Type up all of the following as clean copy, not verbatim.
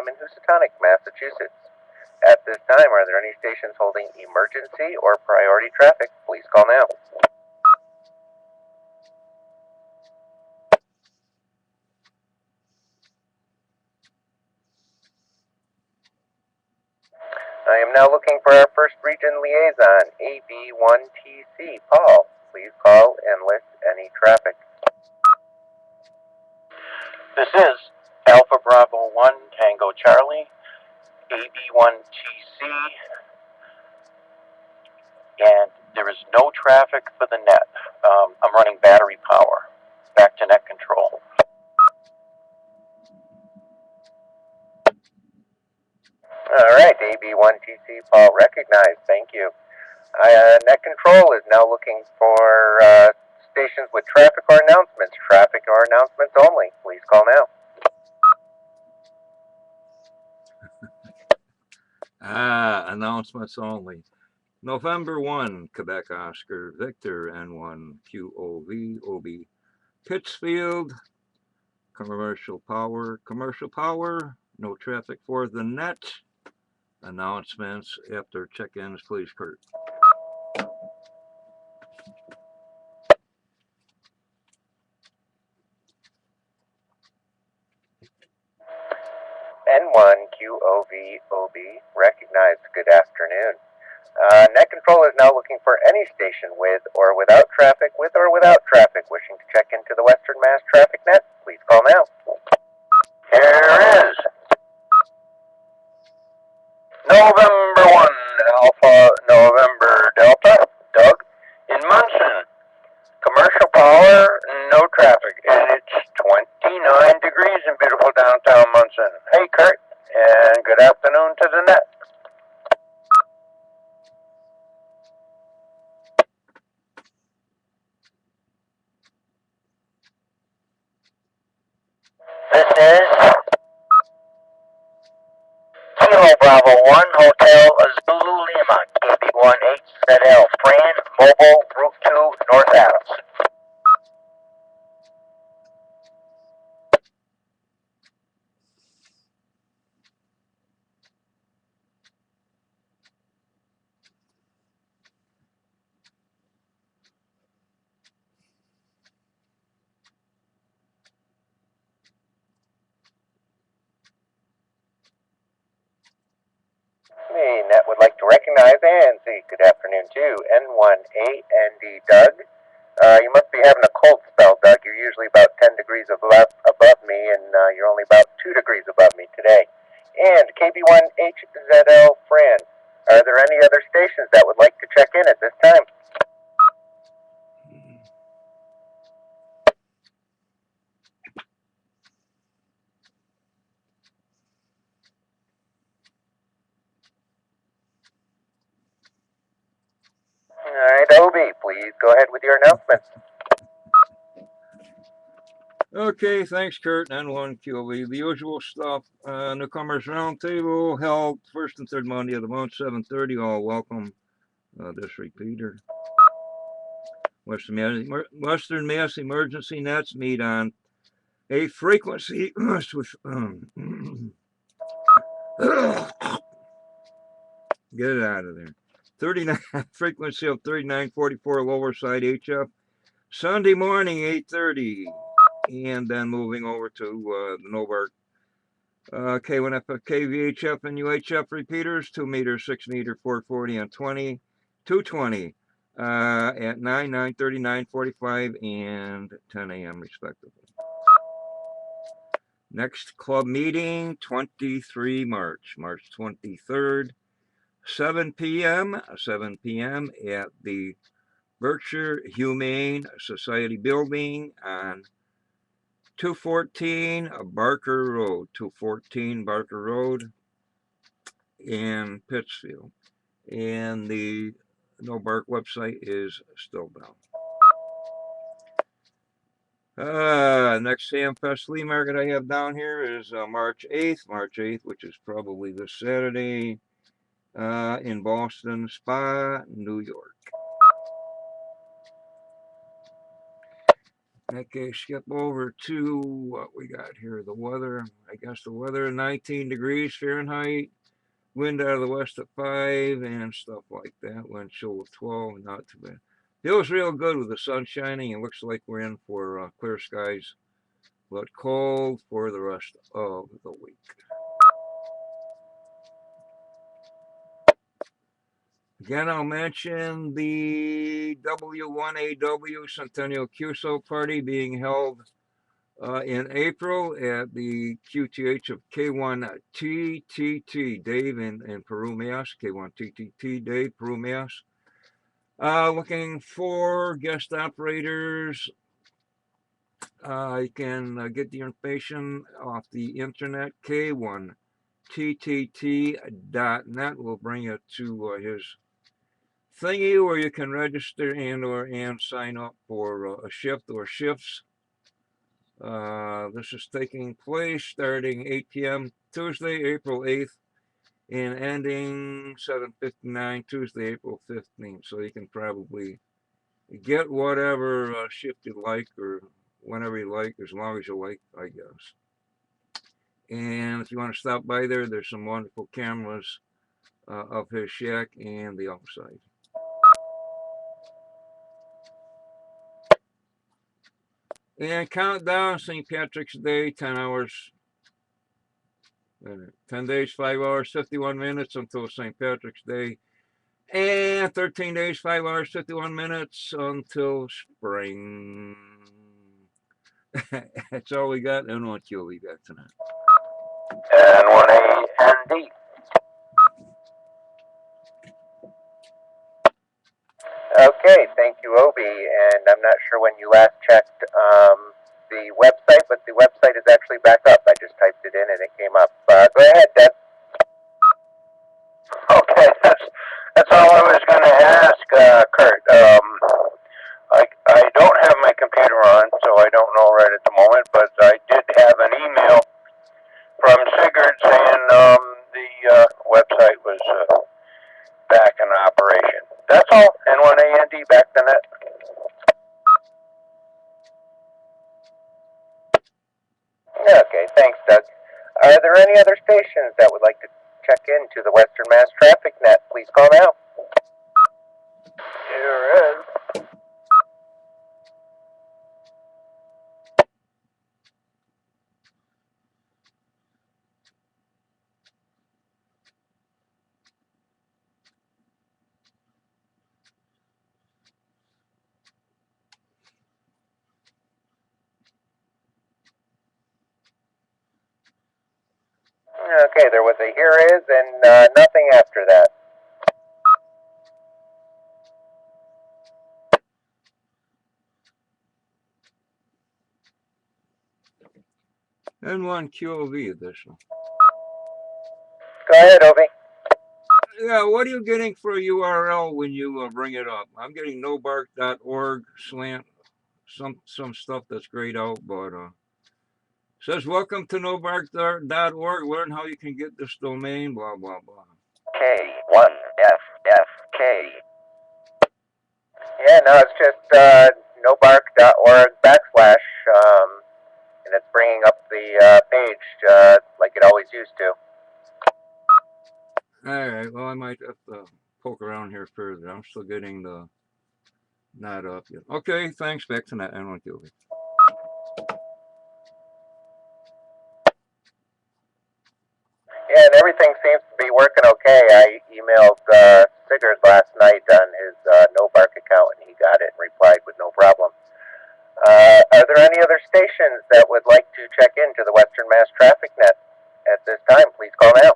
time in Housatonic, Massachusetts. At this time, are there any stations holding emergency or priority traffic? Please call now. I am now looking for our first region liaison, KB1TC. Paul, please call and list any traffic. This is Alpha Bravo 1 Tango Charlie, AB1TC, and there is no traffic for the net. I'm running battery power. Back to net control. All right, AB1TC, Paul recognized. Thank you. Net control is now looking for stations with traffic or announcements. Traffic or announcements only. Please call now. Announcements only. November 1, Quebec Oscar, Victor N1 QOV OB, Pittsfield, commercial power, no traffic for the net. Announcements after check-ins, please, Kurt. N1QOVOB recognized. Good afternoon. Net control is now looking for any station with or without traffic, wishing to check into the Western Mass traffic net. Please call now. Here is November 1 Alpha November Delta, Doug, in Munson. Commercial power, no traffic. It's 29 degrees in beautiful downtown Munson. Hey, Kurt, and good afternoon to the net. This is Kilo Bravo 1 Hotel Zulu Lima, KB1YCJ, Fran, Mobile, Route 2, North Adams. The net would like to recognize and say good afternoon to N1AND Doug. You must be having a cold spell, Doug. You're usually about 10 degrees above me, and you're only about 2 degrees above me today. And KB1HZL Fran, are there any other stations that would like to check in at this time? All right, Obi, please go ahead with your announcements. Okay, thanks, Kurt. N1QOV. The usual stuff. Newcomers Roundtable held first and third Monday of the month, 7:30. All welcome. This repeater. Western Mass Emergency Nets meet on a frequency get it out of there. 39 frequency of 3944 lower side HF. Sunday morning, 8:30. And then moving over to the Novark K1F, KVHF, and UHF repeaters, 2 meter, 6 meter, 440, and 20, 220 at 9, 9:30, 9:45, and 10 a.m. respectively. Next club meeting, 23 March 23rd, 7 p.m. at the Berkshire Humane Society building on 214 Barker Road in Pittsfield. And the No Bark website is still down. Next Sam Fest Flea Market I have down here is March 8th, which is probably this Saturday, in Boston Spa, New York. Okay, skip over to what we got here. The weather, I guess the weather, 19 degrees Fahrenheit, wind out of the west at 5, and stuff like that. Wind chill of 12, not too bad. Feels real good with the sun shining. It looks like we're in for clear skies, but cold for the rest of the week. Again, I'll mention the W1AW Centennial QSO party being held in April at the QTH of K1TTT, Dave in Peru, Mass. K1TTT, Dave, Peru, Mass. Looking for guest operators. You can get the information off the internet, K1TTT.net. Will bring you to his thingy where you can register and sign up for a shift or shifts. This is taking place starting 8 p.m. Tuesday, April 8th, and ending 7:59 Tuesday, April 15th. So you can probably get whatever shift you like or whenever you like, as long as you like, I guess. And if you want to stop by there, there's some wonderful cameras of his shack and the outside. And countdown, St. Patrick's Day, 10 hours, 10 days, 5 hours, 51 minutes until St. Patrick's Day. And 13 days, 5 hours, 51 minutes until spring. That's all we got. And what you we got tonight. N1A and D. Okay, thank you, Obi. And I'm not sure when you last checked the website, but the website is actually back up. I just typed it in and it came up. Go ahead, Deb. Okay, that's all I was going to ask, Kurt. I don't have my computer on, so I don't know right at the moment, but I did have an email from Sigurd saying the website was back in operation. That's all. N1AND back to net. Okay, thanks, Doug. Are there any other stations that would like to check into the Western Mass Traffic Net? Please call now. Here is. Okay, there was a here is and nothing after that. N1 QOV additional. Go ahead, Obi. Yeah, what are you getting for a URL when you bring it up? I'm getting nobark.org slant some stuff that's grayed out, but says welcome to nobark.org. Learn how you can get this domain. Blah blah blah. K1FFK. Yeah, no, it's just nobark.org / and it's bringing up the page like it always used to. All right. Well, I might have to poke around here further. I'm still getting the not up yet. Okay. Thanks. Back to that. I don't do it. Yeah, and everything seems to be working okay. I emailed Sigurd last night on his NoBark account, and he got it and replied with no problem. Are there any other stations that would like to check into the Western Mass Traffic Net at this time? Please call now.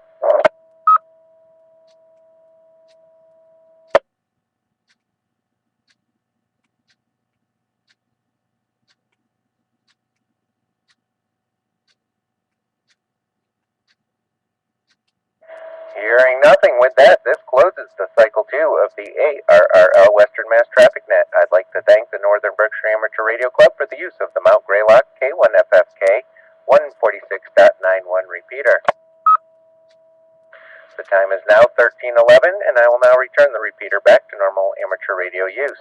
Hearing nothing with that, this closes the cycle 2 of the ARRL Western Mass Traffic Net. I'd like to thank the Northern Berkshire Amateur Radio Club for the use of the Mount Greylock K1FFK 146.91 repeater. The time is now 13:11, and I will now return the repeater back to normal amateur radio use.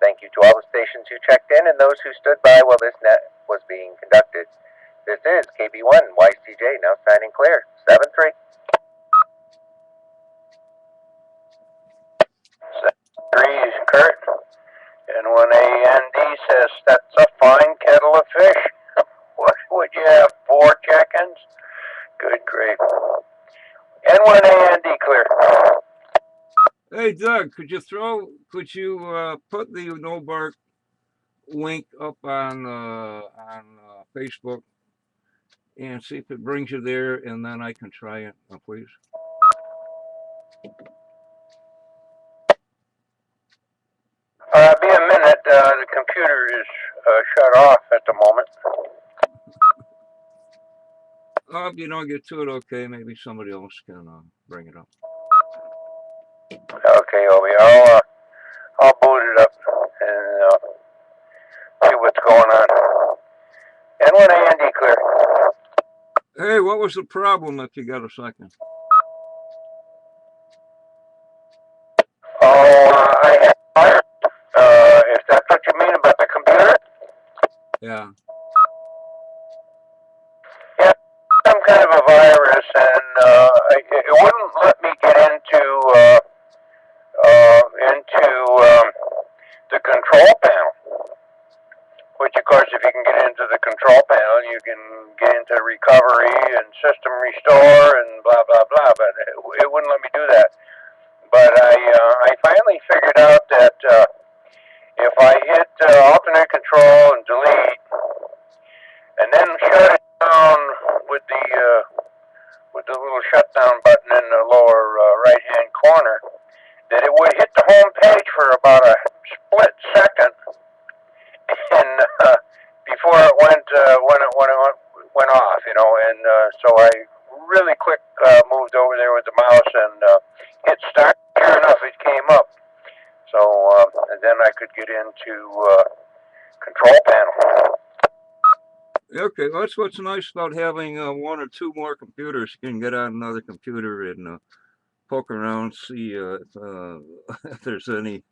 Thank you to all the stations who checked in and those who stood by while this net was being conducted. This is KB1YCJ, now signing clear. 7-3. 3 is Kurt. And when AND says, that's a fine kettle of fish. What would you have, 4 check-ins? Good grief. N1 AND clear. Hey Doug, could you put the no bark link up on Facebook and see if it brings you there, and then I can try it, please. Be a minute. The computer is shut off at the moment. If you don't get to it, okay, maybe somebody else can bring it up. Okay, Obi. I'll boot it up and see what's going on. N1 AND clear. Hey, what was the problem if you got a second? Oh, I have fire. If that's what you mean about the computer? Yeah. Yeah, some kind of a virus, and it wouldn't let me get into the control panel. Which, of course, if you can get into the control panel, you can get into recovery and system restore and blah, blah, blah. But it wouldn't let me do that. But I finally figured out that if I hit alternate control and delete, and then shut it down with the little shutdown button in the lower right-hand corner, that it would hit the home page for about a split second, and before it went off, you know. And so I really quick moved over there with the mouse and hit start. Sure enough, it came up. So and then I could get into control panel. Okay, well, that's what's nice about having 1 or 2 more computers. You can get on another computer and poke around, see if there's any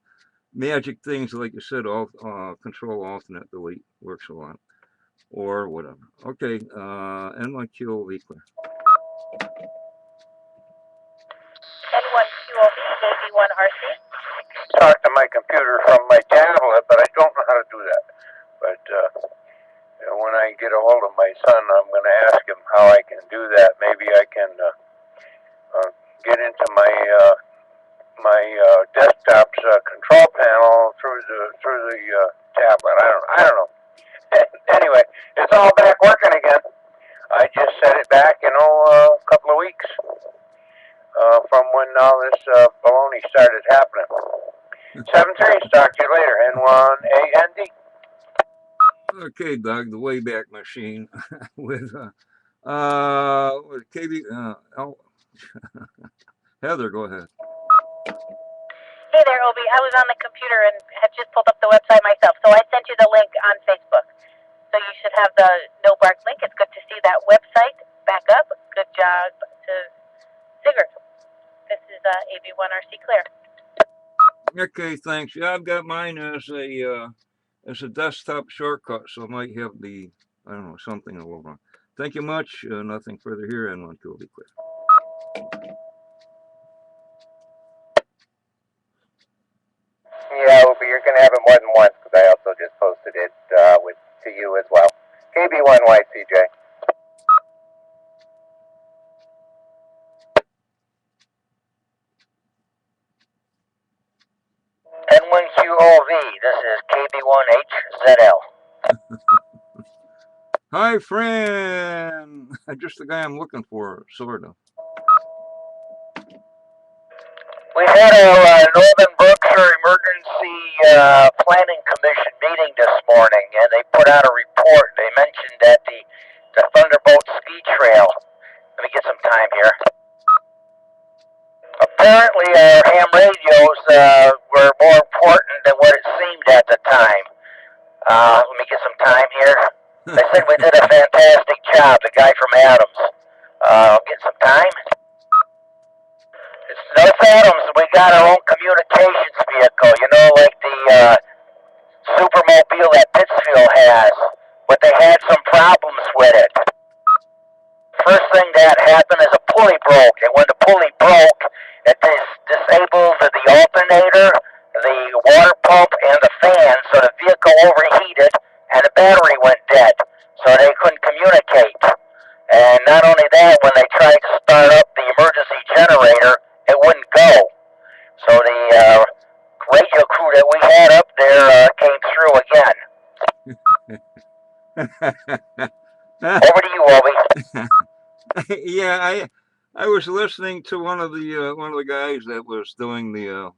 magic things, like you said, control alternate delete works a lot, or whatever. Okay, N1QOV clear. N1QOV, KB1RC. Talk to my computer from my tablet, but I don't know how to do that. But when I get a hold of my son, I'm going to ask him how I can do that. Maybe I can get into my desktop's control panel through the tablet. I don't know. Anyway, it's all back working again. I just set it back, a couple of weeks from when all this baloney started happening. 7-3, talk to you later. N1 AND. Okay, Doug, the Wayback Machine with KB. Heather, go ahead. Hey there, Obi. I was on the computer and had just pulled up the website myself, so I sent you the link on Facebook. So you should have the No Bark link. It's good to see that website back up. Good job to Sigurd. This is AB1RC Clear. Okay, thanks. Yeah, I've got mine as a desktop shortcut, so it might have the, I don't know, something a little wrong. Thank you much. Nothing further here. N1Q will be clear. Yeah, Opie, you're going to have it more than once because I also just posted it to you as well. KB1YCJ. N1QOV, this is KB1HZL. Hi, friend. Just the guy I'm looking for, sort of. We had a Northern Berkshire Emergency Planning Commission meeting this morning, and they put out a report. They mentioned that the Thunderbolt Ski Trail. Let me get some time here. Apparently, our ham radios were more important than what it seemed at the time. Let me get some time here. They said we did a fantastic job, the guy from Adams. Get some time. It's North Adams. We got our own communications vehicle, like the supermobile that Pittsfield has, but they had some problems with it. First thing that happened is a pulley broke, and when the pulley broke, it disabled the alternator, the water pump, and the fan, so the vehicle overheated, and the battery went dead, so they couldn't communicate. And not only that, when they tried to start up the emergency generator, it wouldn't go. So the radio crew that we had up there came through again. Over to you, Obi. Yeah, I was listening to one of the guys that was doing the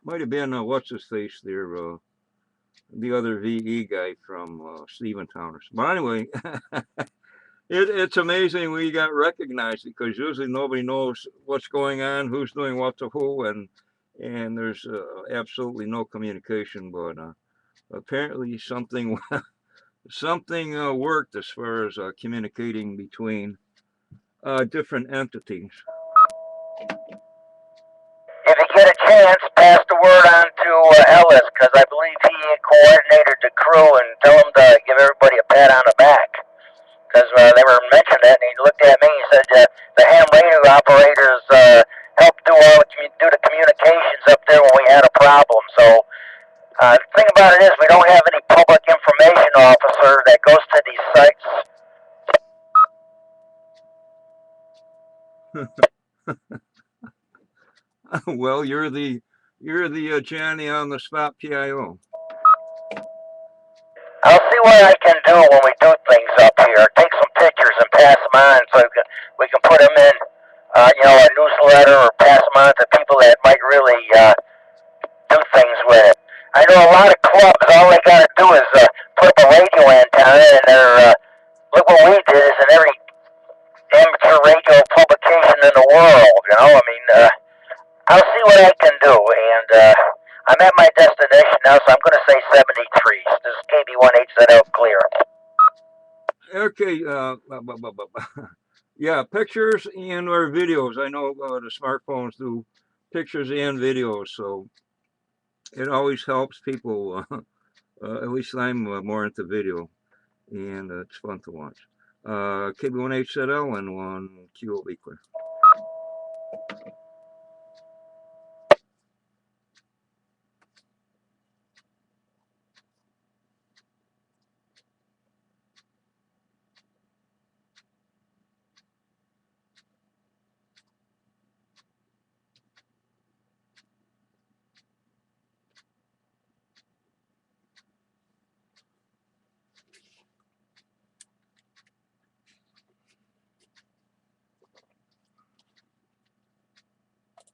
might have been what's his face there, the other VE guy from Steventown. But anyway, it's amazing we got recognized, because usually nobody knows what's going on, who's doing what to who, and there's absolutely no communication. But apparently something worked as far as communicating between different entities. If you get a chance, pass the word on to Ellis, because I believe he coordinated the crew, and tell him to give everybody a pat on the back. Because they were mentioning it, and he looked at me and he said, the ham radio operators helped do the communications up there when we had a problem. So the thing about it is, we don't have any public information officer that goes to these sites. Well, you're the Johnny on the spot PIO. I'll see what I can do when we do things up here. Take some pictures and pass them on, so we can put them in, a newsletter, or pass them on to people that might really do things with it. I know a lot of clubs, all they got to do is put up a radio antenna, and they're look what we did is in every amateur radio publication in the world. I mean, I'll see what I can do, and I'm at my destination now, so I'm going to say 73. This is KB1YCJ clear. Okay, yeah, pictures and or videos. I know the smartphones do pictures and videos, so it always helps people. At least I'm more into video, and it's fun to watch. KB1YCJ and 1QOB clear.